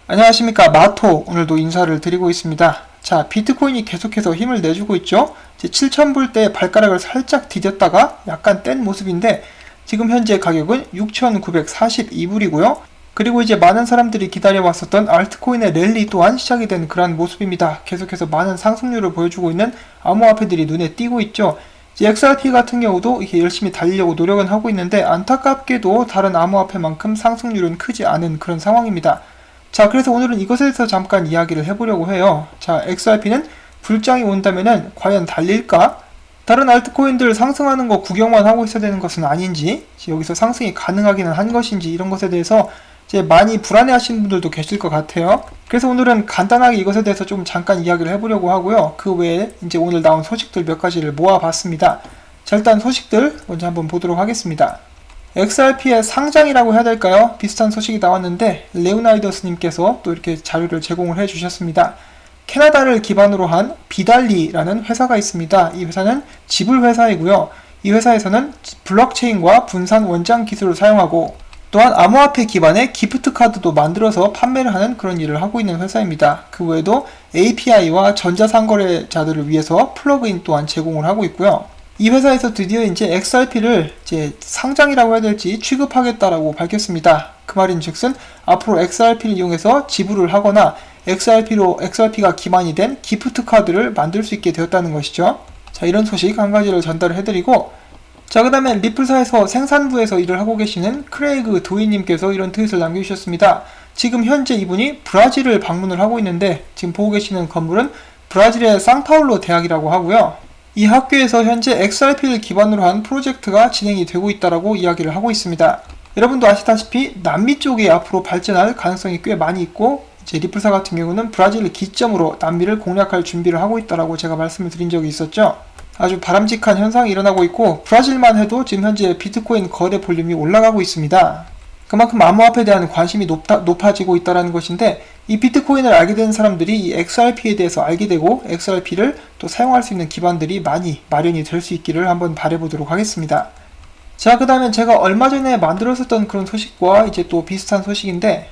안녕하십니까, 마토. 오늘도 인사를 드리고 있습니다. 자, 비트코인이 계속해서 힘을 내주고 있죠. 이제 7,000불대에 발가락을 살짝 디뎠다가 약간 뗀 모습인데, 지금 현재 가격은 6,942불이고요. 그리고 이제 많은 사람들이 기다려왔었던 알트코인의 랠리 또한 시작이 된 그러한 모습입니다. 계속해서 많은 상승률을 보여주고 있는 암호화폐들이 눈에 띄고 있죠. 이제 XRP 같은 경우도 이렇게 열심히 달리려고 노력은 하고 있는데, 안타깝게도 다른 암호화폐만큼 상승률은 크지 않은 그런 상황입니다. 자, 그래서 오늘은 이것에 대해서 잠깐 이야기를 해보려고 해요. 자, XRP는 불장이 온다면은 과연 달릴까? 다른 알트코인들 상승하는 거 구경만 하고 있어야 되는 것은 아닌지, 여기서 상승이 가능하기는 한 것인지, 이런 것에 대해서 이제 많이 불안해 하시는 분들도 계실 것 같아요. 그래서 오늘은 간단하게 이것에 대해서 좀 잠깐 이야기를 해보려고 하고요. 그 외에 이제 오늘 나온 소식들 몇 가지를 모아봤습니다. 자, 일단 소식들 먼저 한번 보도록 하겠습니다. XRP의 상장이라고 해야 될까요? 비슷한 소식이 나왔는데 레오나이더스님께서 또 이렇게 자료를 제공을 해주셨습니다. 캐나다를 기반으로 한 비달리라는 회사가 있습니다. 이 회사는 지불 회사이고요. 이 회사에서는 블록체인과 분산 원장 기술을 사용하고 또한 암호화폐 기반의 기프트 카드도 만들어서 판매를 하는 그런 일을 하고 있는 회사입니다. 그 외에도 API와 전자상거래자들을 위해서 플러그인 또한 제공을 하고 있고요. 이 회사에서 드디어 이제 XRP를 이제 상장이라고 해야 될지 취급하겠다라고 밝혔습니다. 그 말인즉슨 앞으로 XRP를 이용해서 지불을 하거나 XRP가 기반이 된 기프트 카드를 만들 수 있게 되었다는 것이죠. 자, 이런 소식 한 가지를 전달을 해드리고, 자, 그 다음에 리플사에서 생산부에서 일을 하고 계시는 크레이그 도이님께서 이런 트윗을 남겨주셨습니다. 지금 현재 이분이 브라질을 방문을 하고 있는데, 지금 보고 계시는 건물은 브라질의 상파울로 대학이라고 하고요. 이 학교에서 현재 XRP를 기반으로 한 프로젝트가 진행이 되고 있다라고 이야기를 하고 있습니다. 여러분도 아시다시피 남미 쪽에 앞으로 발전할 가능성이 꽤 많이 있고, 이제 리플사 같은 경우는 브라질을 기점으로 남미를 공략할 준비를 하고 있다라고 제가 말씀을 드린 적이 있었죠. 아주 바람직한 현상이 일어나고 있고, 브라질만 해도 지금 현재 비트코인 거래 볼륨이 올라가고 있습니다. 그만큼 암호화폐에 대한 관심이 높아지고 있다는 것인데, 이 비트코인을 알게 된 사람들이 이 XRP에 대해서 알게 되고 XRP를 또 사용할 수 있는 기반들이 많이 마련이 될 수 있기를 한번 바라보도록 하겠습니다. 자, 그 다음에 제가 얼마 전에 만들었었던 그런 소식과 이제 또 비슷한 소식인데,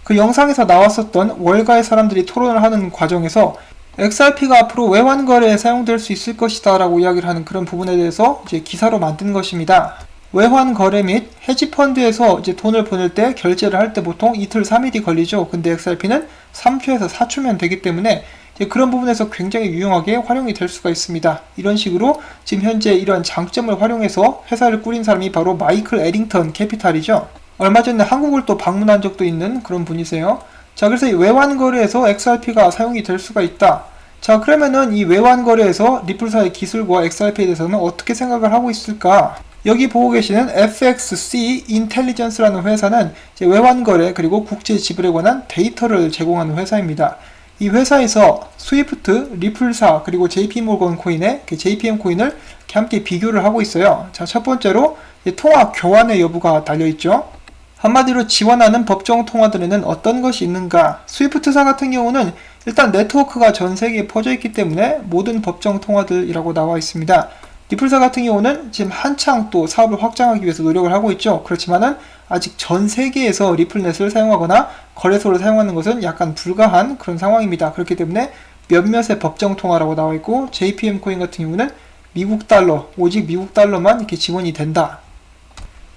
그 영상에서 나왔었던 월가의 사람들이 토론을 하는 과정에서 XRP가 앞으로 외환거래에 사용될 수 있을 것이다 라고 이야기를 하는 그런 부분에 대해서 이제 기사로 만든 것입니다. 외환거래 및 헤지펀드에서 이제 돈을 보낼 때 결제를 할 때 보통 이틀 3일이 걸리죠. 근데 XRP는 3초에서 4초면 되기 때문에 이제 그런 부분에서 굉장히 유용하게 활용이 될 수가 있습니다. 이런 식으로 지금 현재 이런 장점을 활용해서 회사를 꾸린 사람이 바로 마이클 에링턴 캐피탈이죠. 얼마 전에 한국을 또 방문한 적도 있는 그런 분이세요. 자, 그래서 이 외환거래에서 XRP가 사용이 될 수가 있다. 자, 그러면은 이 외환거래에서 리플사의 기술과 XRP에 대해서는 어떻게 생각을 하고 있을까? 여기 보고 계시는 FXC 인텔리전스라는 회사는 이제 외환거래 그리고 국제지불에 관한 데이터를 제공하는 회사입니다. 이 회사에서 스위프트, 리플사 그리고 JP모건 코인의 JPM 코인을 함께 비교를 하고 있어요. 자, 첫 번째로 통화 교환의 여부가 달려있죠. 한마디로 지원하는 법정 통화들에는 어떤 것이 있는가? 스위프트사 같은 경우는 일단 네트워크가 전 세계에 퍼져 있기 때문에 모든 법정 통화들이라고 나와 있습니다. 리플사 같은 경우는 지금 한창 또 사업을 확장하기 위해서 노력을 하고 있죠. 그렇지만은 아직 전 세계에서 리플넷을 사용하거나 거래소를 사용하는 것은 약간 불가한 그런 상황입니다. 그렇기 때문에 몇몇의 법정 통화라고 나와 있고, JPM 코인 같은 경우는 미국 달러, 오직 미국 달러만 이렇게 지원이 된다.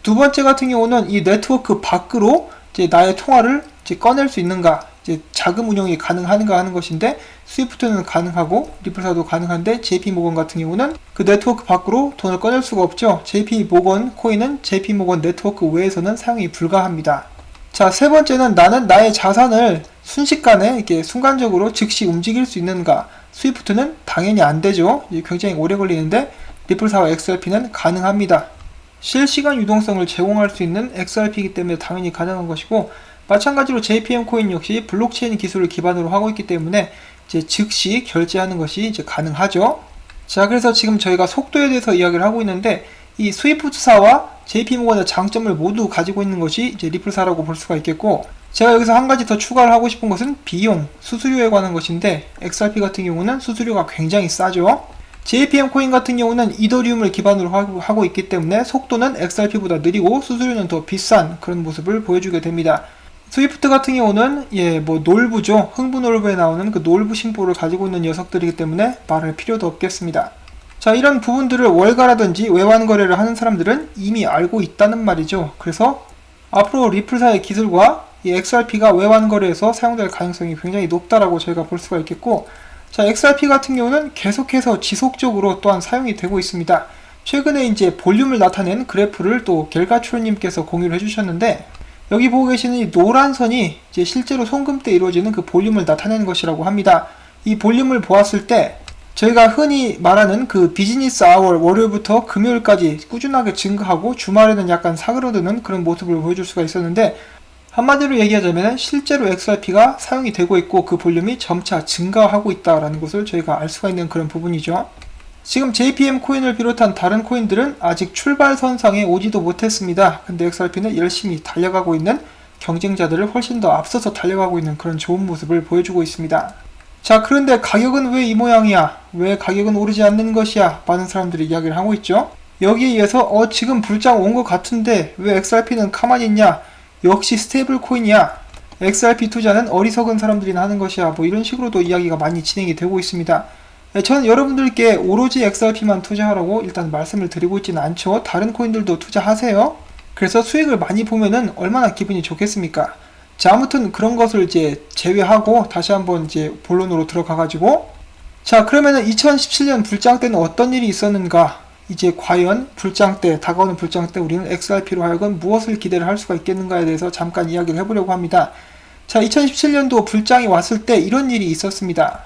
두 번째 같은 경우는 이 네트워크 밖으로 이제 나의 통화를 이제 꺼낼 수 있는가, 이제 자금 운용이 가능한가 하는 것인데, 스위프트는 가능하고 리플사도 가능한데 JP모건 같은 경우는 그 네트워크 밖으로 돈을 꺼낼 수가 없죠. JP모건 코인은 JP모건 네트워크 외에서는 사용이 불가합니다. 자, 세 번째는 나는 나의 자산을 순식간에 이렇게 순간적으로 즉시 움직일 수 있는가? 스위프트는 당연히 안 되죠. 굉장히 오래 걸리는데 리플사와 XRP는 가능합니다. 실시간 유동성을 제공할 수 있는 XRP이기 때문에 당연히 가능한 것이고, 마찬가지로 JPM 코인 역시 블록체인 기술을 기반으로 하고 있기 때문에 이제 즉시 결제하는 것이 이제 가능하죠. 자, 그래서 지금 저희가 속도에 대해서 이야기를 하고 있는데, 이 스위프트사와 JP모건의 장점을 모두 가지고 있는 것이 이제 리플사라고 볼 수가 있겠고, 제가 여기서 한 가지 더 추가를 하고 싶은 것은 비용, 수수료에 관한 것인데, XRP 같은 경우는 수수료가 굉장히 싸죠. JPM 코인 같은 경우는 이더리움을 기반으로 하고 있기 때문에 속도는 XRP보다 느리고 수수료는 더 비싼 그런 모습을 보여주게 됩니다. 스위프트 같은 경우는 뭐 놀부죠. 흥부놀부에 나오는 그 놀부 심보를 가지고 있는 녀석들이기 때문에 말할 필요도 없겠습니다. 자, 이런 부분들을 월가라든지 외환 거래를 하는 사람들은 이미 알고 있다는 말이죠. 그래서 앞으로 리플사의 기술과 이 XRP가 외환 거래에서 사용될 가능성이 굉장히 높다라고 저희가 볼 수가 있겠고, 자, XRP 같은 경우는 계속해서 지속적으로 또한 사용이 되고 있습니다. 최근에 이제 볼륨을 나타낸 그래프를 또 겔가추르님께서 공유를 해주셨는데, 여기 보고 계시는 이 노란 선이 이제 실제로 송금 때 이루어지는 그 볼륨을 나타내는 것이라고 합니다. 이 볼륨을 보았을 때 저희가 흔히 말하는 그 비즈니스 아워 월요일부터 금요일까지 꾸준하게 증가하고 주말에는 약간 사그러드는 그런 모습을 보여줄 수가 있었는데, 한마디로 얘기하자면 실제로 XRP가 사용이 되고 있고 그 볼륨이 점차 증가하고 있다라는 것을 저희가 알 수가 있는 그런 부분이죠. 지금 JPM 코인을 비롯한 다른 코인들은 아직 출발선상에 오지도 못했습니다. 근데 XRP는 열심히 달려가고 있는, 경쟁자들을 훨씬 더 앞서서 달려가고 있는 그런 좋은 모습을 보여주고 있습니다. 자, 그런데 가격은 왜 이 모양이야? 왜 가격은 오르지 않는 것이야? 많은 사람들이 이야기를 하고 있죠. 여기에 의해서 지금 불장 온 것 같은데 왜 XRP는 가만히 있냐? 역시 스테이블 코인이야. XRP 투자는 어리석은 사람들이나 하는 것이야. 뭐 이런 식으로도 이야기가 많이 진행이 되고 있습니다. 저는 여러분들께 오로지 XRP만 투자하라고 일단 말씀을 드리고 있지는 않죠. 다른 코인들도 투자하세요. 그래서 수익을 많이 보면은 얼마나 기분이 좋겠습니까? 자, 아무튼 그런 것을 이제 제외하고 다시 한번 이제 본론으로 들어가가지고, 자, 그러면은 2017년 불장 때는 어떤 일이 있었는가? 이제 과연 불장 때, 다가오는 불장 때 우리는 XRP로 하여금 무엇을 기대를 할 수가 있겠는가에 대해서 잠깐 이야기를 해보려고 합니다. 자, 2017년도 불장이 왔을 때 이런 일이 있었습니다.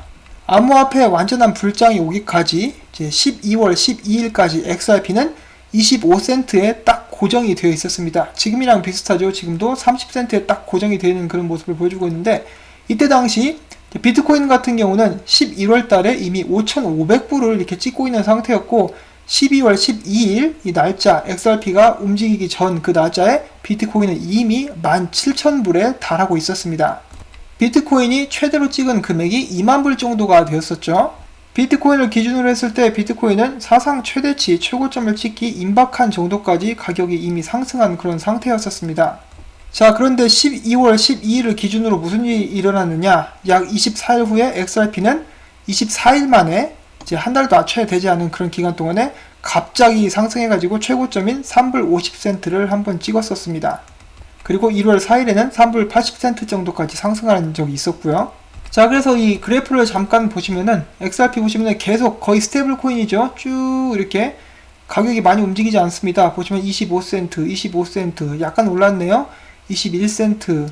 암호화폐 완전한 불장이 오기까지 이제 12월 12일까지 XRP는 25센트에 딱 고정이 되어 있었습니다. 지금이랑 비슷하죠. 지금도 30센트에 딱 고정이 되어 있는 그런 모습을 보여주고 있는데, 이때 당시 비트코인 같은 경우는 11월 달에 이미 5,500불을 이렇게 찍고 있는 상태였고, 12월 12일 이 날짜 XRP가 움직이기 전 그 날짜에 비트코인은 이미 17,000불에 달하고 있었습니다. 비트코인이 최대로 찍은 금액이 2만불 정도가 되었었죠. 비트코인을 기준으로 했을 때 비트코인은 사상 최대치 최고점을 찍기 임박한 정도까지 가격이 이미 상승한 그런 상태였었습니다. 자, 그런데 12월 12일을 기준으로 무슨 일이 일어났느냐? 약 24일 후에 XRP는 24일 만에 이제 한 달도 채 되지 않은 그런 기간 동안에 갑자기 상승해가지고 최고점인 3불 50센트를 한번 찍었었습니다. 그리고 1월 4일에는 3불 80센트 정도까지 상승하는 적이 있었고요. 자, 그래서 이 그래프를 잠깐 보시면은 XRP 보시면은 계속 거의 스테이블 코인이죠. 쭉 이렇게 가격이 많이 움직이지 않습니다. 보시면 25센트, 25센트, 약간 올랐네요. 21센트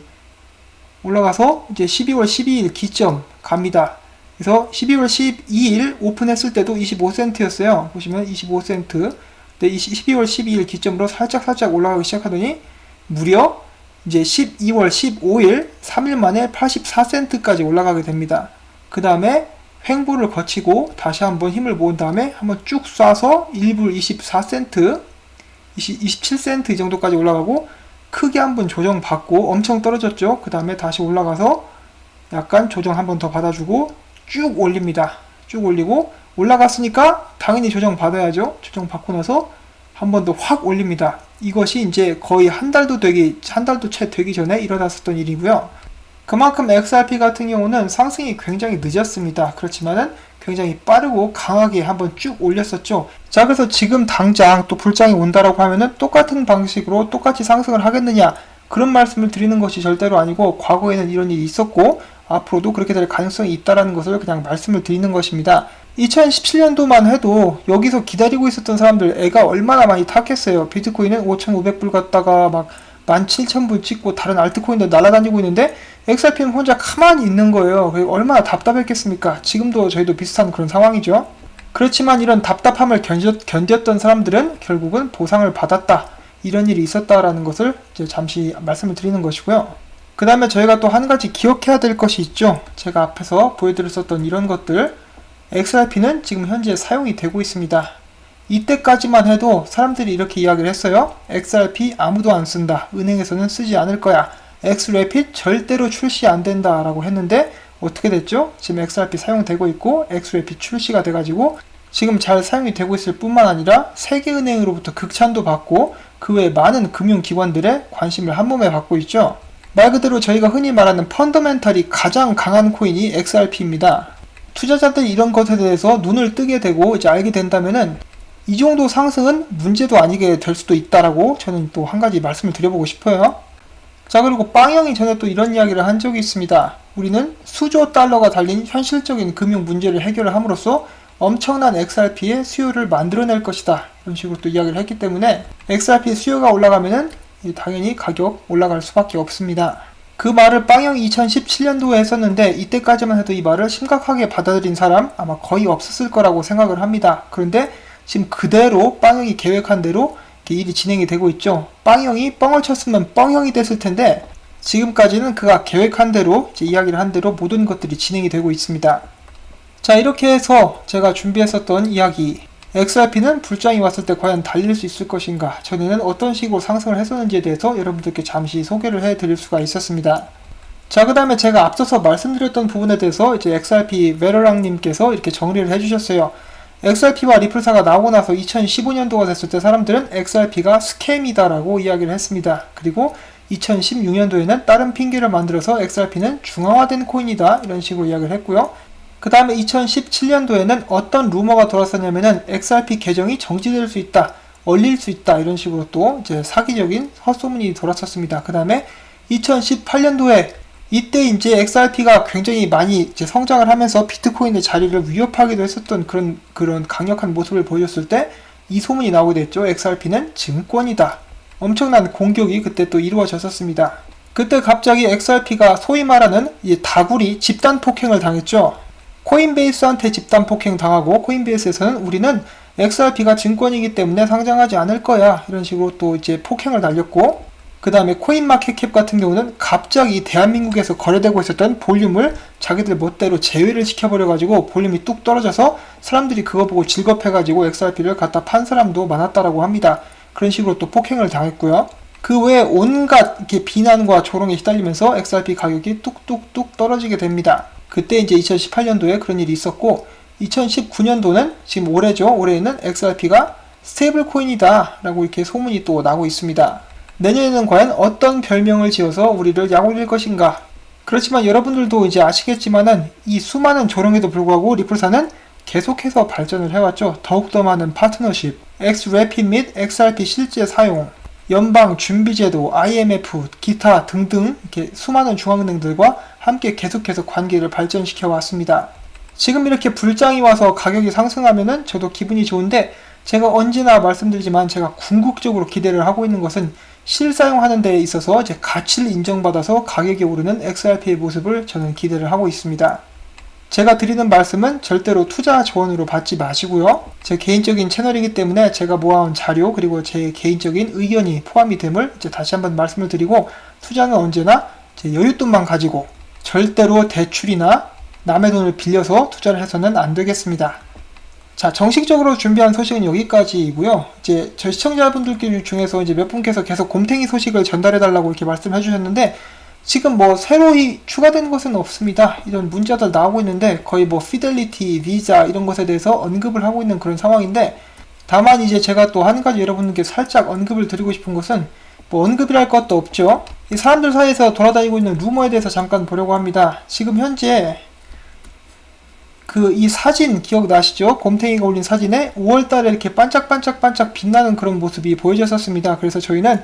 올라가서 이제 12월 12일 기점 갑니다. 그래서 12월 12일 오픈했을 때도 25센트였어요. 보시면 25센트. 근데 12월 12일 기점으로 살짝 올라가기 시작하더니 무려 이제 12월 15일 3일 만에 84센트까지 올라가게 됩니다. 그 다음에 횡보를 거치고 다시 한번 힘을 모은 다음에 한번 쭉 쏴서 1불 24센트, 27센트 이 정도까지 올라가고 크게 한번 조정받고 엄청 떨어졌죠. 그 다음에 다시 올라가서 약간 조정 한번 더 받아주고 쭉 올립니다. 쭉 올리고 올라갔으니까 당연히 조정 받아야죠. 조정 받고 나서 한 번 더 확 올립니다. 이것이 이제 거의 한 달도 채 되기 전에 일어났었던 일이고요. 그만큼 XRP 같은 경우는 상승이 굉장히 늦었습니다. 그렇지만은 굉장히 빠르고 강하게 한번 쭉 올렸었죠. 자, 그래서 지금 당장 또 불장이 온다라고 하면은 똑같은 방식으로 똑같이 상승을 하겠느냐, 그런 말씀을 드리는 것이 절대로 아니고, 과거에는 이런 일이 있었고 앞으로도 그렇게 될 가능성이 있다라는 것을 그냥 말씀을 드리는 것입니다. 2017년도만 해도 여기서 기다리고 있었던 사람들 애가 얼마나 많이 탔겠어요. 비트코인은 5,500불 갔다가 막 17,000불 찍고 다른 알트코인도 날아다니고 있는데 XRP는 혼자 가만히 있는 거예요. 얼마나 답답했겠습니까? 지금도 저희도 비슷한 그런 상황이죠. 그렇지만 이런 답답함을 견뎠던 사람들은 결국은 보상을 받았다, 이런 일이 있었다라는 것을 이제 잠시 말씀을 드리는 것이고요. 그 다음에 저희가 또 한 가지 기억해야 될 것이 있죠. 제가 앞에서 보여드렸었던 이런 것들, XRP는 지금 현재 사용이 되고 있습니다. 이때까지만 해도 사람들이 이렇게 이야기를 했어요. XRP 아무도 안 쓴다. 은행에서는 쓰지 않을 거야. XRapid 절대로 출시 안 된다 라고 했는데 어떻게 됐죠? 지금 XRP 사용되고 있고 XRapid 출시가 돼가지고 지금 잘 사용이 되고 있을 뿐만 아니라 세계은행으로부터 극찬도 받고 그 외 많은 금융기관들의 관심을 한몸에 받고 있죠. 말 그대로 저희가 흔히 말하는 펀더멘탈이 가장 강한 코인이 XRP입니다. 투자자들이 이런 것에 대해서 눈을 뜨게 되고 이제 알게 된다면은 이 정도 상승은 문제도 아니게 될 수도 있다라고 저는 또 한 가지 말씀을 드려보고 싶어요. 자, 그리고 빵형이 전에 또 이런 이야기를 한 적이 있습니다. 우리는 수조 달러가 달린 현실적인 금융 문제를 해결을 함으로써 엄청난 XRP의 수요를 만들어낼 것이다. 이런 식으로 또 이야기를 했기 때문에 XRP 수요가 올라가면은 당연히 가격 올라갈 수밖에 없습니다. 그 말을 빵형이 2017년도에 했었는데 이때까지만 해도 이 말을 심각하게 받아들인 사람 아마 거의 없었을 거라고 생각을 합니다. 그런데 지금 그대로 빵형이 계획한 대로 일이 진행이 되고 있죠. 빵형이 뻥을 쳤으면 뻥형이 됐을 텐데 지금까지는 그가 계획한 대로 이제 이야기를 한 대로 모든 것들이 진행이 되고 있습니다. 자, 이렇게 해서 제가 준비했었던 이야기 XRP는 불장이 왔을 때 과연 달릴 수 있을 것인가, 전에는 어떤 식으로 상승을 했었는지에 대해서 여러분들께 잠시 소개를 해드릴 수가 있었습니다. 자, 그 다음에 제가 앞서서 말씀드렸던 부분에 대해서 이제 XRP 베러랑님께서 이렇게 정리를 해주셨어요. XRP와 리플사가 나오고 나서 2015년도가 됐을 때 사람들은 XRP가 스캠이다라고 이야기를 했습니다. 그리고 2016년도에는 다른 핑계를 만들어서 XRP는 중앙화된 코인이다 이런 식으로 이야기를 했고요. 그 다음에 2017년도에는 어떤 루머가 돌았었냐면은 XRP 계정이 정지될 수 있다, 얼릴 수 있다 이런 식으로 또 이제 사기적인 헛소문이 돌았었습니다. 그 다음에 2018년도에 이때 이제 XRP가 굉장히 많이 이제 성장을 하면서 비트코인의 자리를 위협하기도 했었던 그런 강력한 모습을 보여줬을 때 이 소문이 나오게 됐죠. XRP는 증권이다. 엄청난 공격이 그때 또 이루어졌었습니다. 그때 갑자기 XRP가 소위 말하는 이 다구리 집단 폭행을 당했죠. 코인베이스한테 집단 폭행 당하고 코인베이스에서는 우리는 XRP가 증권이기 때문에 상장하지 않을 거야 이런 식으로 또 이제 폭행을 날렸고, 그 다음에 코인마켓캡 같은 경우는 갑자기 대한민국에서 거래되고 있었던 볼륨을 자기들 멋대로 제외를 시켜버려가지고 볼륨이 뚝 떨어져서 사람들이 그거 보고 질겁해가지고 XRP를 갖다 판 사람도 많았다라고 합니다. 그런 식으로 또 폭행을 당했고요. 그 외에 온갖 이렇게 비난과 조롱에 시달리면서 XRP 가격이 뚝뚝뚝 떨어지게 됩니다. 그때 이제 2018년도에 그런 일이 있었고, 2019년도는 지금 올해죠. 올해에는 XRP가 스테이블 코인이다 라고 이렇게 소문이 또 나고 있습니다. 내년에는 과연 어떤 별명을 지어서 우리를 약올릴 것인가. 그렇지만 여러분들도 이제 아시겠지만은 이 수많은 조롱에도 불구하고 리플사는 계속해서 발전을 해왔죠. 더욱더 많은 파트너십, XRP 및 XRP 실제 사용, 연방준비제도, IMF, 기타 등등 이렇게 수많은 중앙은행들과 함께 계속해서 관계를 발전시켜 왔습니다. 지금 이렇게 불장이 와서 가격이 상승하면은 저도 기분이 좋은데, 제가 언제나 말씀드리지만 제가 궁극적으로 기대를 하고 있는 것은 실사용하는 데 있어서 이제 가치를 인정받아서 가격이 오르는 XRP의 모습을 저는 기대를 하고 있습니다. 제가 드리는 말씀은 절대로 투자 조언으로 받지 마시고요. 제 개인적인 채널이기 때문에 제가 모아온 자료 그리고 제 개인적인 의견이 포함이 됨을 이제 다시 한번 말씀을 드리고, 투자는 언제나 제 여윳돈만 가지고 절대로 대출이나 남의 돈을 빌려서 투자를 해서는 안 되겠습니다. 자, 정식적으로 준비한 소식은 여기까지이고요. 이제 저희 시청자분들 중에서 이제 몇 분께서 계속 곰탱이 소식을 전달해달라고 이렇게 말씀해 주셨는데, 지금 뭐 새로이 추가된 것은 없습니다. 이런 문자들 나오고 있는데 거의 뭐 피델리티, 비자 이런 것에 대해서 언급을 하고 있는 그런 상황인데, 다만 이제 제가 또 한 가지 여러분께 살짝 언급을 드리고 싶은 것은 뭐 언급이랄 것도 없죠. 이 사람들 사이에서 돌아다니고 있는 루머에 대해서 잠깐 보려고 합니다. 지금 현재 이 사진 기억나시죠? 곰탱이가 올린 사진에 5월달에 이렇게 반짝반짝 빛나는 그런 모습이 보여졌었습니다. 그래서 저희는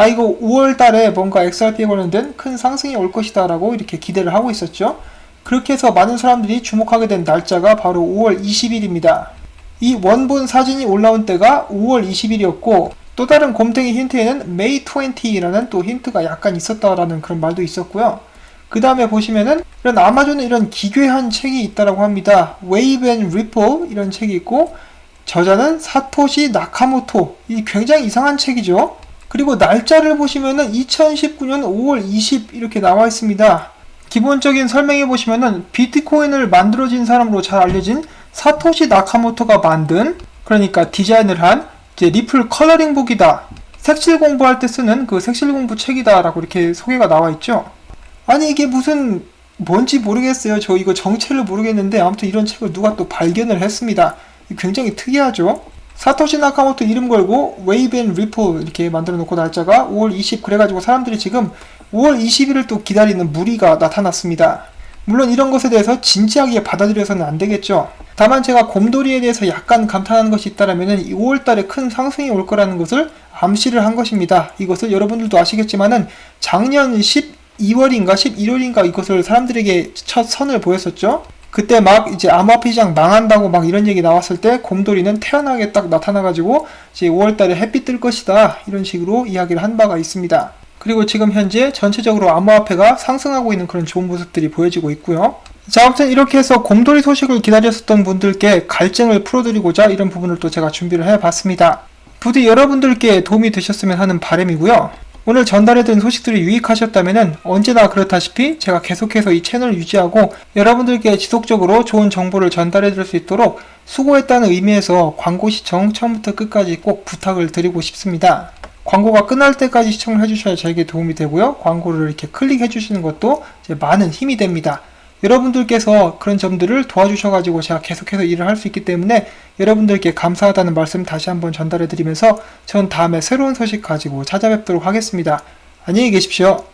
이거 5월달에 뭔가 XRP에 관련된 큰 상승이 올 것이다 라고 이렇게 기대를 하고 있었죠. 그렇게 해서 많은 사람들이 주목하게 된 날짜가 바로 5월 20일입니다. 이 원본 사진이 올라온 때가 5월 20일이었고, 또 다른 곰탱이 힌트에는 May 20라는 또 힌트가 약간 있었다라는 그런 말도 있었고요. 그 다음에 보시면은 이런 아마존에 이런 기괴한 책이 있다라고 합니다. Wave and Ripple 이런 책이 있고, 저자는 사토시 나카모토. 이 굉장히 이상한 책이죠. 그리고 날짜를 보시면은 2019년 5월 20 이렇게 나와 있습니다. 기본적인 설명해 보시면은 비트코인을 만들어진 사람으로 잘 알려진 사토시 나카모토가 만든, 그러니까 디자인을 한 이제 리플 컬러링북이다. 색칠 공부할 때 쓰는 그 색칠 공부 책이다 라고 이렇게 소개가 나와 있죠. 아니 이게 무슨 뭔지 모르겠어요. 저 이거 정체를 모르겠는데 아무튼 이런 책을 누가 또 발견을 했습니다. 굉장히 특이하죠. 사토시 나카모토 이름 걸고 Wave and Ripple 이렇게 만들어 놓고 날짜가 5월 20 그래가지고 사람들이 지금 5월 20일을 또 기다리는 무리가 나타났습니다. 물론 이런 것에 대해서 진지하게 받아들여서는 안 되겠죠. 다만 제가 곰돌이에 대해서 약간 감탄하는 것이 있다라면 이 5월달에 큰 상승이 올 거라는 것을 암시를 한 것입니다. 이것을 여러분들도 아시겠지만은 작년 12월인가 11월인가 이것을 사람들에게 첫 선을 보였었죠. 그때 막 이제 암호화폐 시장 망한다고 막 이런 얘기 나왔을 때 곰돌이는 태어나게 딱 나타나가지고 이제 5월달에 햇빛 뜰 것이다 이런 식으로 이야기를 한 바가 있습니다. 그리고 지금 현재 전체적으로 암호화폐가 상승하고 있는 그런 좋은 모습들이 보여지고 있고요. 자, 아무튼 이렇게 해서 곰돌이 소식을 기다렸었던 분들께 갈증을 풀어드리고자 이런 부분을 또 제가 준비를 해봤습니다. 부디 여러분들께 도움이 되셨으면 하는 바람이고요. 오늘 전달해드린 소식들이 유익하셨다면 언제나 그렇다시피 제가 계속해서 이 채널을 유지하고 여러분들께 지속적으로 좋은 정보를 전달해드릴 수 있도록 수고했다는 의미에서 광고 시청 처음부터 끝까지 꼭 부탁을 드리고 싶습니다. 광고가 끝날 때까지 시청을 해주셔야 저에게 도움이 되고요. 광고를 이렇게 클릭해주시는 것도 이제 많은 힘이 됩니다. 여러분들께서 그런 점들을 도와주셔가지고 제가 계속해서 일을 할 수 있기 때문에 여러분들께 감사하다는 말씀 다시 한번 전달해드리면서 전 다음에 새로운 소식 가지고 찾아뵙도록 하겠습니다. 안녕히 계십시오.